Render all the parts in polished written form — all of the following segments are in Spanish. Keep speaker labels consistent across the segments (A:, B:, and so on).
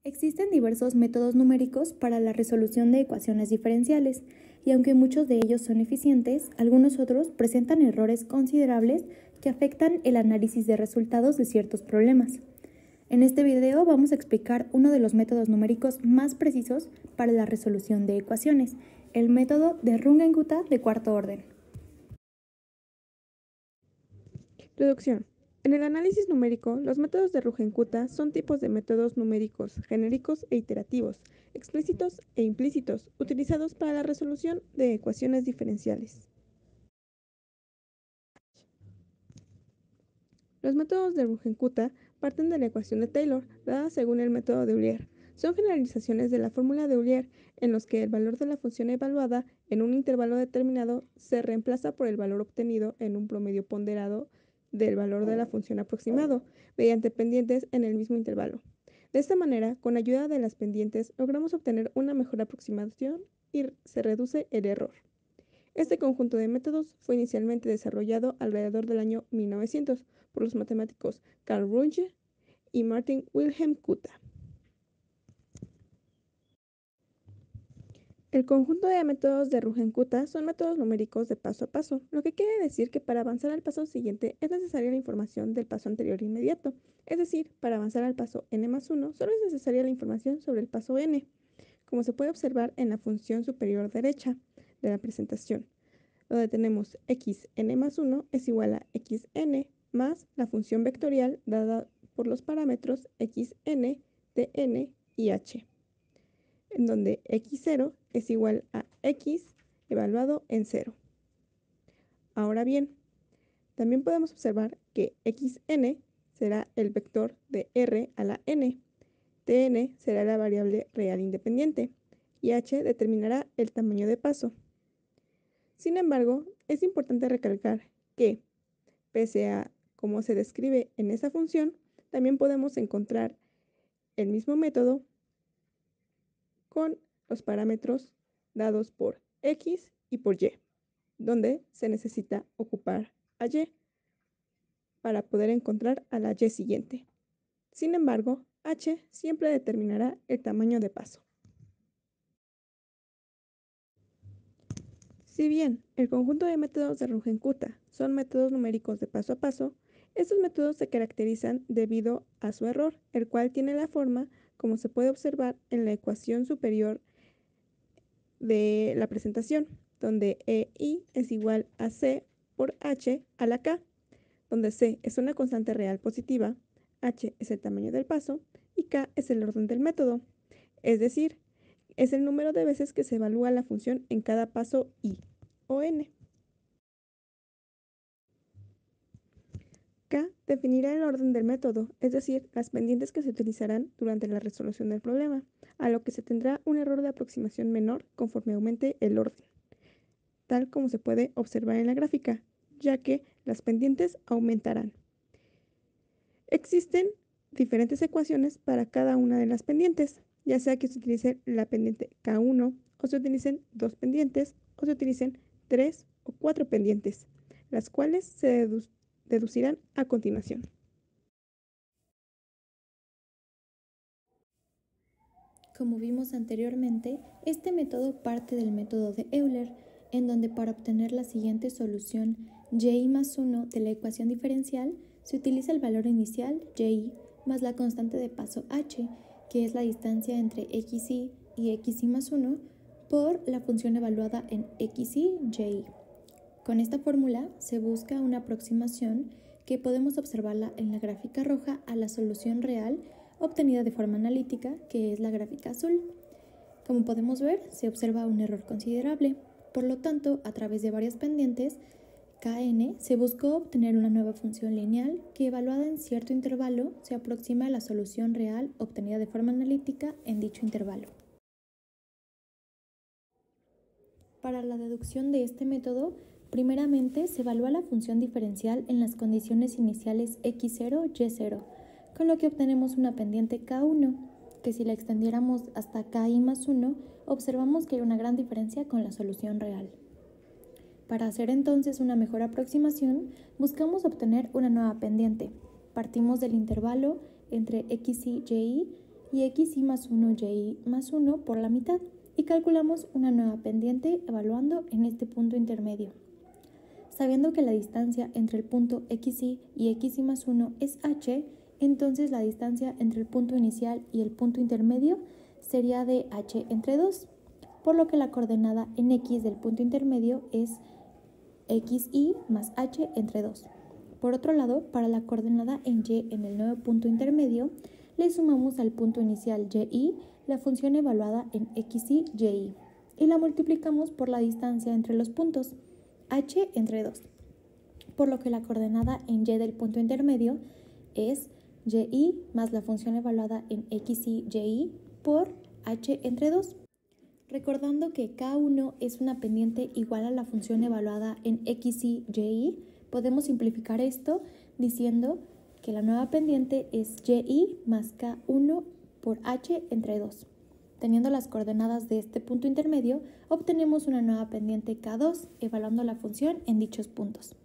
A: Existen diversos métodos numéricos para la resolución de ecuaciones diferenciales, y aunque muchos de ellos son eficientes, algunos otros presentan errores considerables que afectan el análisis de resultados de ciertos problemas. En este video vamos a explicar uno de los métodos numéricos más precisos para la resolución de ecuaciones, el método de Runge-Kutta de cuarto orden.
B: Introducción. En el análisis numérico, los métodos de Runge-Kutta son tipos de métodos numéricos genéricos e iterativos, explícitos e implícitos, utilizados para la resolución de ecuaciones diferenciales. Los métodos de Runge-Kutta parten de la ecuación de Taylor, dada según el método de Euler. Son generalizaciones de la fórmula de Euler en los que el valor de la función evaluada en un intervalo determinado se reemplaza por el valor obtenido en un promedio ponderado del valor de la función aproximado, mediante pendientes en el mismo intervalo. De esta manera, con ayuda de las pendientes, logramos obtener una mejor aproximación y se reduce el error. Este conjunto de métodos fue inicialmente desarrollado alrededor del año 1900 por los matemáticos Carl Runge y Martin Wilhelm Kutta. El conjunto de métodos de Runge-Kutta son métodos numéricos de paso a paso, lo que quiere decir que para avanzar al paso siguiente es necesaria la información del paso anterior inmediato. Es decir, para avanzar al paso n+1 solo es necesaria la información sobre el paso n, como se puede observar en la función superior derecha de la presentación, donde tenemos xn+1 es igual a xn más la función vectorial dada por los parámetros xn, tn y h, en donde x0 es igual a x evaluado en 0. Ahora bien, también podemos observar que xn será el vector de r a la n, tn será la variable real independiente y h determinará el tamaño de paso. Sin embargo, es importante recalcar que, pese a cómo se describe en esa función, también podemos encontrar el mismo método con los parámetros dados por x y por y, donde se necesita ocupar a y para poder encontrar a la y siguiente. Sin embargo, h siempre determinará el tamaño de paso. Si bien el conjunto de métodos de Runge-Kutta son métodos numéricos de paso a paso, estos métodos se caracterizan debido a su error, el cual tiene la forma como se puede observar en la ecuación superior de la presentación, donde EI es igual a C por H a la K, donde C es una constante real positiva, H es el tamaño del paso y K es el orden del método, es decir, es el número de veces que se evalúa la función en cada paso I o N. K definirá el orden del método, es decir, las pendientes que se utilizarán durante la resolución del problema, a lo que se tendrá un error de aproximación menor conforme aumente el orden, tal como se puede observar en la gráfica, ya que las pendientes aumentarán. Existen diferentes ecuaciones para cada una de las pendientes, ya sea que se utilice la pendiente K1 o se utilicen dos pendientes o se utilicen 3 o 4 pendientes, las cuales se deducirán a continuación.
A: Como vimos anteriormente, este método parte del método de Euler, en donde para obtener la siguiente solución y+1 de la ecuación diferencial, se utiliza el valor inicial y más la constante de paso h, que es la distancia entre xi y xi+1 por la función evaluada en xi, y. Con esta fórmula se busca una aproximación que podemos observarla en la gráfica roja a la solución real obtenida de forma analítica, que es la gráfica azul. Como podemos ver, se observa un error considerable. Por lo tanto, a través de varias pendientes, Kn se buscó obtener una nueva función lineal que, evaluada en cierto intervalo, se aproxima a la solución real obtenida de forma analítica en dicho intervalo. Para la deducción de este método, primeramente se evalúa la función diferencial en las condiciones iniciales x0, y0, con lo que obtenemos una pendiente K1, que si la extendiéramos hasta Ki+1, observamos que hay una gran diferencia con la solución real. Para hacer entonces una mejor aproximación, buscamos obtener una nueva pendiente. Partimos del intervalo entre xi y y y xi más 1 y más 1 por la mitad y calculamos una nueva pendiente evaluando en este punto intermedio. Sabiendo que la distancia entre el punto xi y xi más 1 es h, entonces la distancia entre el punto inicial y el punto intermedio sería de h entre 2, por lo que la coordenada en x del punto intermedio es xi más h entre 2. Por otro lado, para la coordenada en y en el nuevo punto intermedio, le sumamos al punto inicial y la función evaluada en xi y la multiplicamos por la distancia entre los puntos, h entre 2, por lo que la coordenada en y del punto intermedio es y más la función evaluada en xi y por h entre 2. Recordando que K1 es una pendiente igual a la función evaluada en xi y, podemos simplificar esto diciendo que la nueva pendiente es y más K1 por h entre 2. Teniendo las coordenadas de este punto intermedio, obtenemos una nueva pendiente K2, evaluando la función en dichos puntos.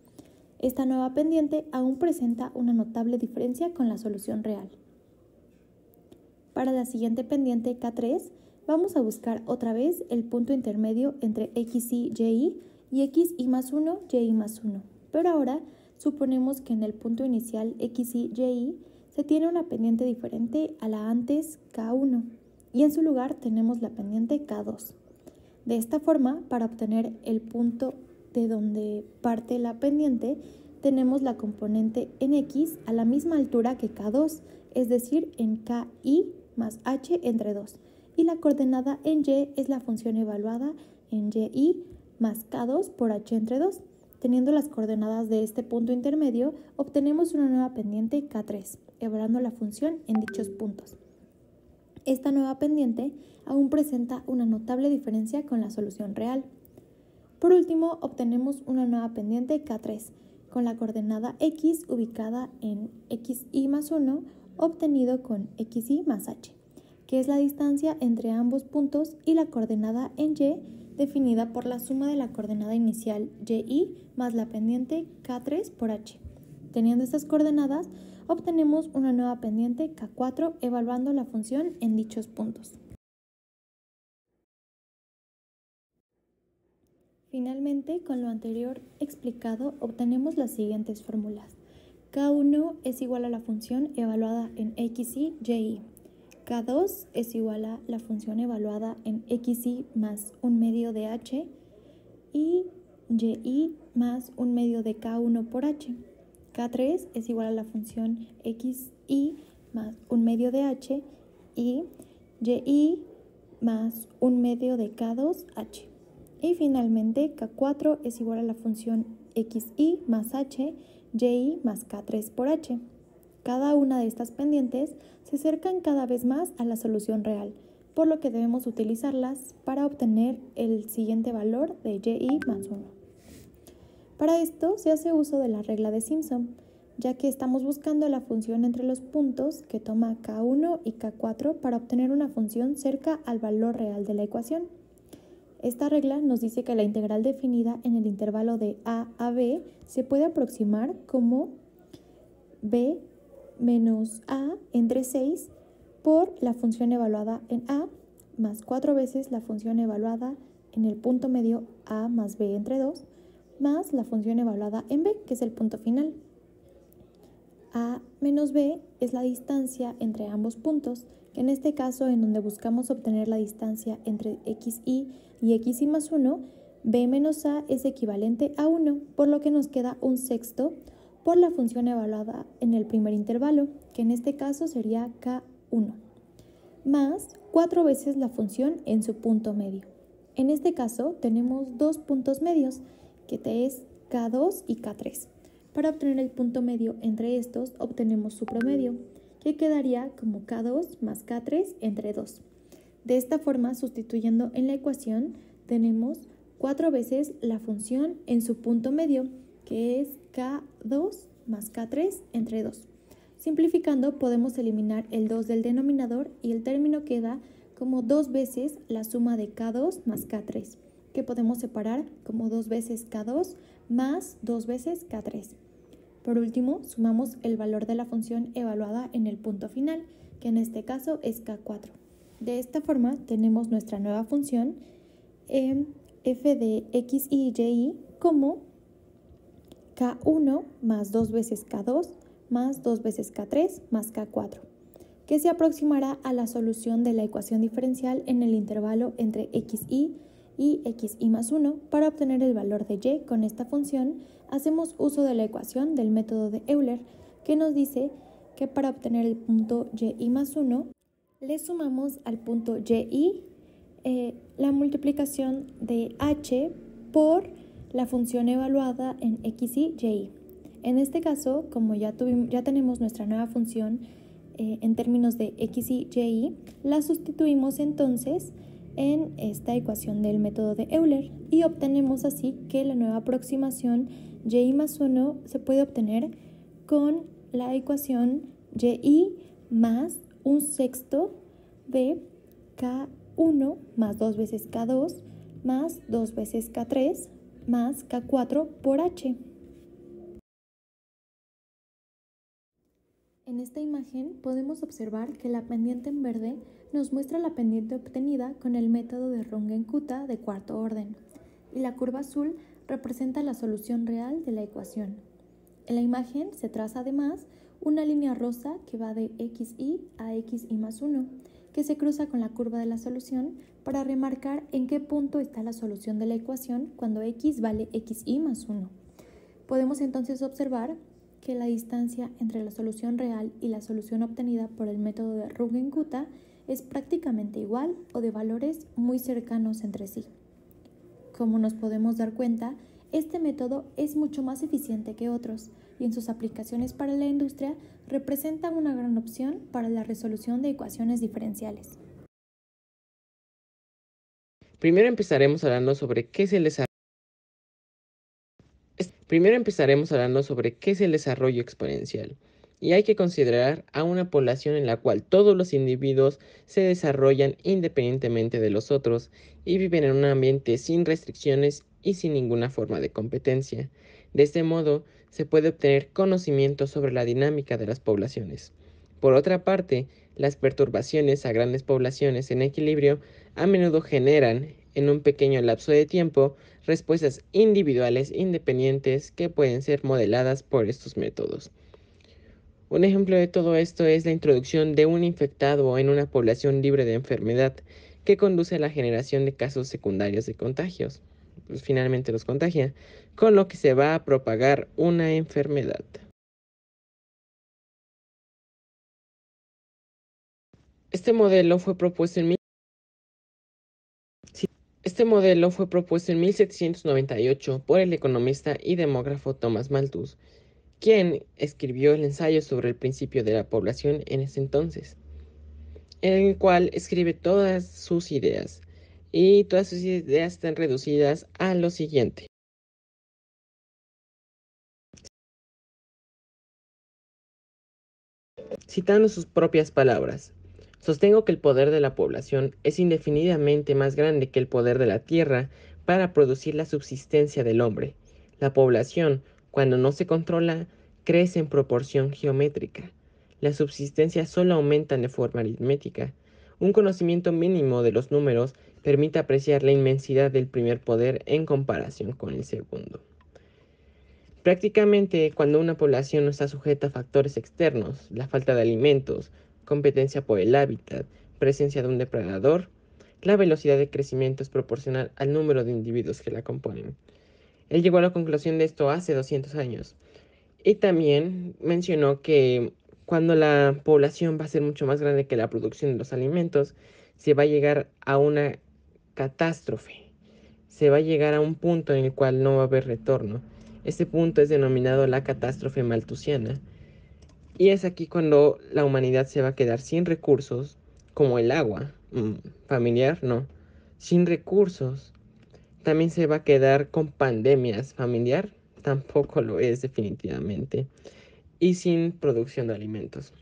A: Esta nueva pendiente aún presenta una notable diferencia con la solución real. Para la siguiente pendiente K3, vamos a buscar otra vez el punto intermedio entre xi y xi más 1 y más 1, pero ahora suponemos que en el punto inicial xi y se tiene una pendiente diferente a la antes K1 y en su lugar tenemos la pendiente K2. De esta forma, para obtener el punto de donde parte la pendiente, tenemos la componente en x a la misma altura que K2, es decir, en ki más h entre 2, y la coordenada en y es la función evaluada en y más K2 por h entre 2. Teniendo las coordenadas de este punto intermedio, obtenemos una nueva pendiente K3, evaluando la función en dichos puntos. Esta nueva pendiente aún presenta una notable diferencia con la solución real. Por último, obtenemos una nueva pendiente K3, con la coordenada x ubicada en xi más 1, obtenido con xi más h, que es la distancia entre ambos puntos, y la coordenada en y, definida por la suma de la coordenada inicial y más la pendiente K3 por h. Teniendo estas coordenadas, obtenemos una nueva pendiente K4 evaluando la función en dichos puntos. Finalmente, con lo anterior explicado, obtenemos las siguientes fórmulas. K1 es igual a la función evaluada en xi y. K2 es igual a la función evaluada en xi más 1/2 de h y más 1/2 de K1 por h. K3 es igual a la función xi más 1/2 de h y más 1/2 de K2h. Y finalmente K4 es igual a la función xi más h, y más K3 por h. Cada una de estas pendientes se acercan cada vez más a la solución real, por lo que debemos utilizarlas para obtener el siguiente valor de y más 1. Para esto se hace uso de la regla de Simpson, ya que estamos buscando la función entre los puntos que toma K1 y K4 para obtener una función cerca al valor real de la ecuación. Esta regla nos dice que la integral definida en el intervalo de a a b se puede aproximar como b menos a entre 6 por la función evaluada en a más 4 veces la función evaluada en el punto medio a más b entre 2 más la función evaluada en b, que es el punto final. A menos b es la distancia entre ambos puntos, que en este caso, en donde buscamos obtener la distancia entre xi y xi más 1, b menos a es equivalente a 1, por lo que nos queda un sexto por la función evaluada en el primer intervalo, que en este caso sería K1, más 4 veces la función en su punto medio. En este caso tenemos dos puntos medios, que es K2 y K3. Para obtener el punto medio entre estos, obtenemos su promedio, que quedaría como K2 más K3 entre 2. De esta forma, sustituyendo en la ecuación, tenemos 4 veces la función en su punto medio, que es K2 más K3 entre 2. Simplificando, podemos eliminar el 2 del denominador y el término queda como 2 veces la suma de K2 más K3, que podemos separar como 2 veces K2 más 2 veces K3. Por último, sumamos el valor de la función evaluada en el punto final, que en este caso es K4. De esta forma tenemos nuestra nueva función f de x, y, y como K1 más 2 veces K2 más 2 veces K3 más K4, que se aproximará a la solución de la ecuación diferencial en el intervalo entre xy y xy más 1 para obtener el valor de y. Con esta función hacemos uso de la ecuación del método de Euler, que nos dice que para obtener el punto y más 1 le sumamos al punto y la multiplicación de h por la función evaluada en xy, y. En este caso, como ya tenemos nuestra nueva función en términos de xy, y, la sustituimos entonces en esta ecuación del método de Euler y obtenemos así que la nueva aproximación y más 1 se puede obtener con la ecuación y más 1/6 de K1 más 2 veces K2 más 2 veces K3 más K4 por h. En esta imagen podemos observar que la pendiente en verde nos muestra la pendiente obtenida con el método de Runge-Kutta de cuarto orden y la curva azul representa la solución real de la ecuación. En la imagen se traza además una línea rosa que va de xy a xy más 1, que se cruza con la curva de la solución para remarcar en qué punto está la solución de la ecuación cuando x vale xy más 1. Podemos entonces observar que la distancia entre la solución real y la solución obtenida por el método de Runge-Kutta es prácticamente igual o de valores muy cercanos entre sí. Como nos podemos dar cuenta, este método es mucho más eficiente que otros y en sus aplicaciones para la industria representa una gran opción para la resolución de ecuaciones diferenciales.
C: Primero empezaremos hablando sobre qué es el desarrollo exponencial. Y hay que considerar a una población en la cual todos los individuos se desarrollan independientemente de los otros y viven en un ambiente sin restricciones y sin ninguna forma de competencia. De este modo, se puede obtener conocimiento sobre la dinámica de las poblaciones. Por otra parte, las perturbaciones a grandes poblaciones en equilibrio a menudo generan, en un pequeño lapso de tiempo, respuestas individuales independientes que pueden ser modeladas por estos métodos. Un ejemplo de todo esto es la introducción de un infectado en una población libre de enfermedad que conduce a la generación de casos secundarios de contagios. Pues finalmente los contagia, con lo que se va a propagar una enfermedad. Este modelo fue propuesto en 1798 por el economista y demógrafo Thomas Malthus, quien escribió el ensayo sobre el principio de la población en ese entonces, en el cual escribe todas sus ideas, y todas sus ideas están reducidas a lo siguiente. Citando sus propias palabras, sostengo que el poder de la población es indefinidamente más grande que el poder de la tierra para producir la subsistencia del hombre. La población, cuando no se controla, crece en proporción geométrica. La subsistencia solo aumenta de forma aritmética. Un conocimiento mínimo de los números permite apreciar la inmensidad del primer poder en comparación con el segundo. Prácticamente, cuando una población no está sujeta a factores externos, la falta de alimentos, competencia por el hábitat, presencia de un depredador, la velocidad de crecimiento es proporcional al número de individuos que la componen. Él llegó a la conclusión de esto hace 200 años. Y también mencionó que cuando la población va a ser mucho más grande que la producción de los alimentos, se va a llegar a una catástrofe. Se va a llegar a un punto en el cual no va a haber retorno. Este punto es denominado la catástrofe malthusiana. Y es aquí cuando la humanidad se va a quedar sin recursos, como el agua. Familiar, no. Sin recursos. También se va a quedar con pandemias. Familiar, tampoco lo es definitivamente. Y sin producción de alimentos.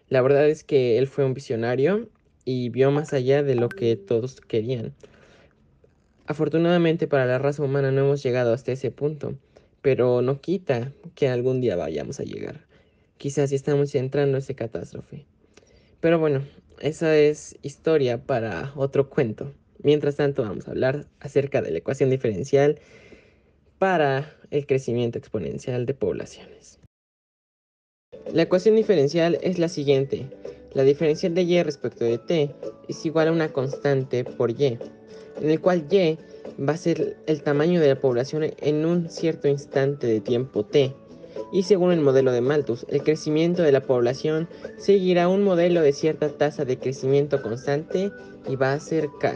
C: La verdad es que él fue un visionario y vio más allá de lo que todos querían. Afortunadamente para la raza humana no hemos llegado hasta ese punto, pero no quita que algún día vayamos a llegar. Quizás ya estamos entrando a esa catástrofe. Pero bueno, esa es historia para otro cuento. Mientras tanto, vamos a hablar acerca de la ecuación diferencial para el crecimiento exponencial de poblaciones. La ecuación diferencial es la siguiente. La diferencial de y respecto de t es igual a una constante por y, en el cual y va a ser el tamaño de la población en un cierto instante de tiempo t. Y según el modelo de Malthus, el crecimiento de la población seguirá un modelo de cierta tasa de crecimiento constante y va a ser k.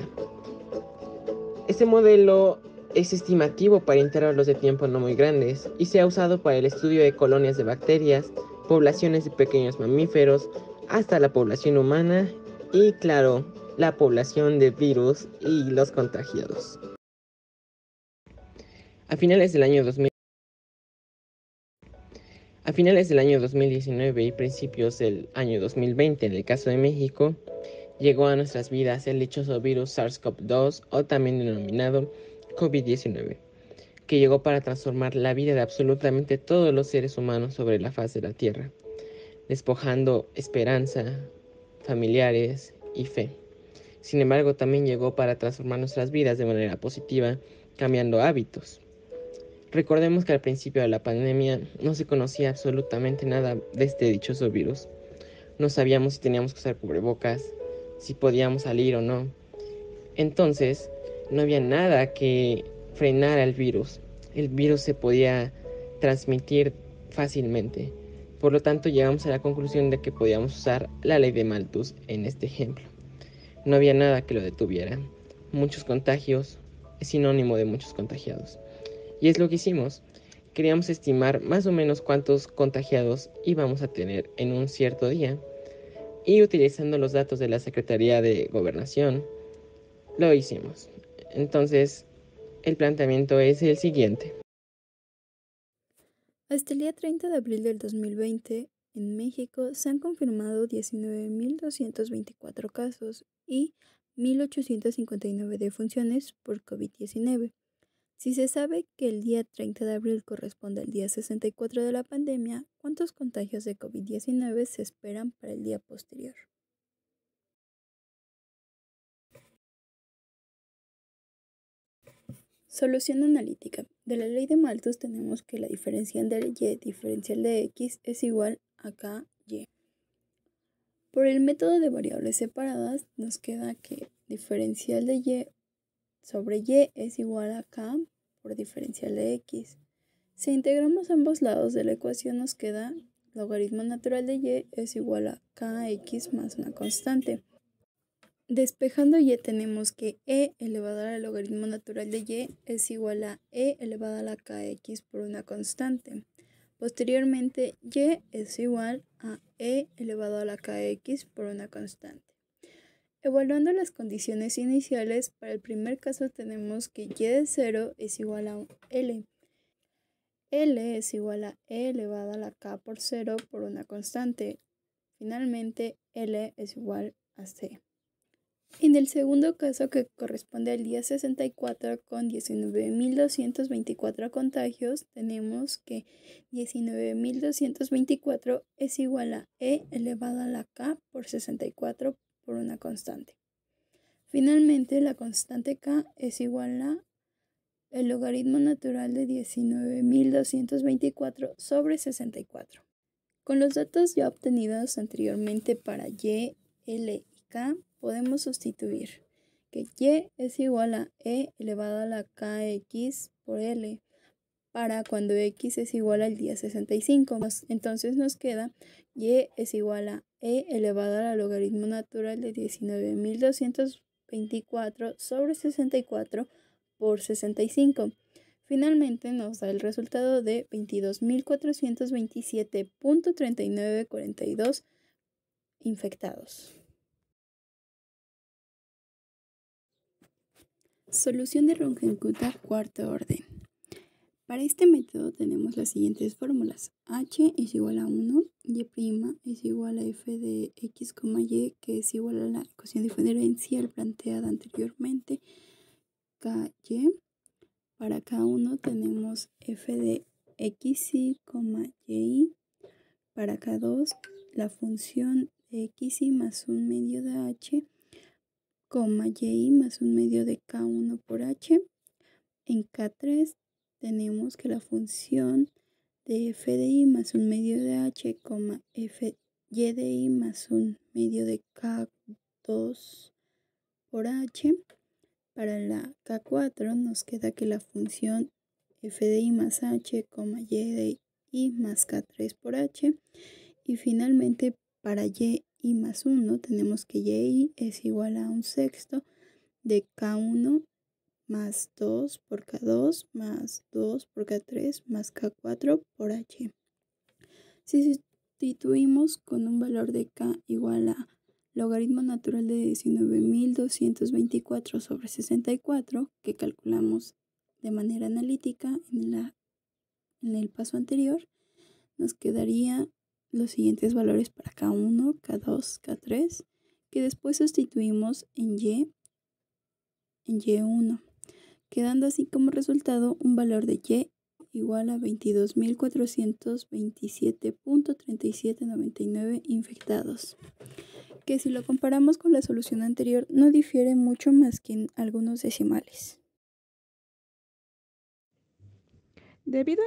C: Este modelo es estimativo para intervalos de tiempo no muy grandes y se ha usado para el estudio de colonias de bacterias, poblaciones de pequeños mamíferos, hasta la población humana y, claro, la población de virus y los contagiados. A finales del año 2019 y principios del año 2020, en el caso de México, llegó a nuestras vidas el dichoso virus SARS-CoV-2, o también denominado COVID-19, que llegó para transformar la vida de absolutamente todos los seres humanos sobre la faz de la Tierra, despojando esperanza, familiares y fe. Sin embargo, también llegó para transformar nuestras vidas de manera positiva, cambiando hábitos. Recordemos que al principio de la pandemia no se conocía absolutamente nada de este dichoso virus. No sabíamos si teníamos que usar cubrebocas, si podíamos salir o no. Entonces, no había nada que frenara el virus. El virus se podía transmitir fácilmente. Por lo tanto, llegamos a la conclusión de que podíamos usar la ley de Malthus en este ejemplo. No había nada que lo detuviera. Muchos contagios es sinónimo de muchos contagiados. Y es lo que hicimos. Queríamos estimar más o menos cuántos contagiados íbamos a tener en un cierto día. Y utilizando los datos de la Secretaría de Gobernación, lo hicimos. Entonces, el planteamiento es el siguiente.
A: Hasta el día 30 de abril del 2020, en México se han confirmado 19.224 casos y 1.859 defunciones por COVID-19. Si se sabe que el día 30 de abril corresponde al día 64 de la pandemia, ¿cuántos contagios de COVID-19 se esperan para el día posterior? Solución analítica. De la ley de Malthus tenemos que la diferencial de y diferencial de x es igual a ky. Por el método de variables separadas nos queda que diferencial de y sobre y es igual a k por diferencial de x. Si integramos ambos lados de la ecuación nos queda logaritmo natural de y es igual a kx más una constante. Despejando y tenemos que e elevado al logaritmo natural de y es igual a e elevado a la kx por una constante. Posteriormente, y es igual a e elevado a la kx por una constante. Evaluando las condiciones iniciales, para el primer caso tenemos que y de 0 es igual a L. L es igual a e elevado a la k por 0 por una constante. Finalmente, L es igual a C. En el segundo caso, que corresponde al día 64 con 19.224 contagios, tenemos que 19.224 es igual a e elevado a la k por 64 por una constante. Finalmente, la constante k es igual a el logaritmo natural de 19.224 sobre 64. Con los datos ya obtenidos anteriormente para y, l y k, podemos sustituir que y es igual a e elevado a la kx por l para cuando x es igual al día 65. Entonces nos queda y es igual a e elevado al logaritmo natural de 19.224 sobre 64 por 65. Finalmente nos da el resultado de 22.427.3942 infectados. Solución de Runge-Kutta, cuarto orden. Para este método tenemos las siguientes fórmulas. H es igual a 1, y' es igual a f de x, y, que es igual a la ecuación diferencial planteada anteriormente, ky. Para K1 tenemos f de x, y. Para K2 la función
D: de xi más un medio de h, coma y más un medio de k1 por h. En K3 tenemos que la función de f de i más un medio de h, f y de i más un medio de k2 por h. Para la K4 nos queda que la función f de i más h, y de i más k3 por h. Y finalmente para y más 1 tenemos que y es igual a un sexto de k1 más 2 por k2 más 2 por k3 más k4 por h. Si sustituimos con un valor de k igual a logaritmo natural de 19.224 sobre 64, que calculamos de manera analítica en el paso anterior, nos quedaría los siguientes valores para K1, K2, K3, que después sustituimos en Y1, quedando así como resultado un valor de Y igual a 22.427.3799 infectados, que si lo comparamos con la solución anterior no difiere mucho más que en algunos decimales.
B: Debido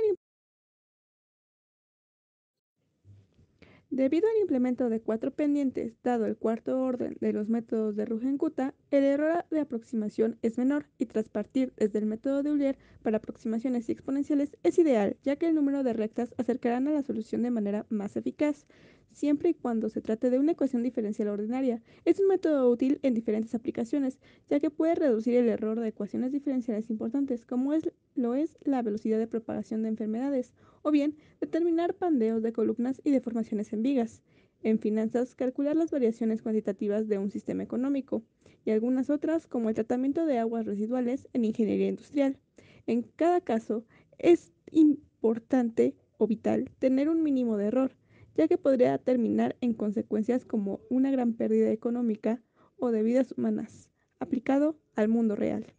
B: al implemento de 4 pendientes, dado el cuarto orden de los métodos de Rugenkutta, el error de aproximación es menor y tras partir desde el método de Euler para aproximaciones exponenciales es ideal, ya que el número de rectas acercarán a la solución de manera más eficaz, siempre y cuando se trate de una ecuación diferencial ordinaria. Es un método útil en diferentes aplicaciones, ya que puede reducir el error de ecuaciones diferenciales importantes, como lo es la velocidad de propagación de enfermedades, o bien determinar pandeos de columnas y deformaciones en vigas. En finanzas, calcular las variaciones cuantitativas de un sistema económico y algunas otras como el tratamiento de aguas residuales en ingeniería industrial. En cada caso, es importante o vital tener un mínimo de error, ya que podría terminar en consecuencias como una gran pérdida económica o de vidas humanas, aplicado al mundo real.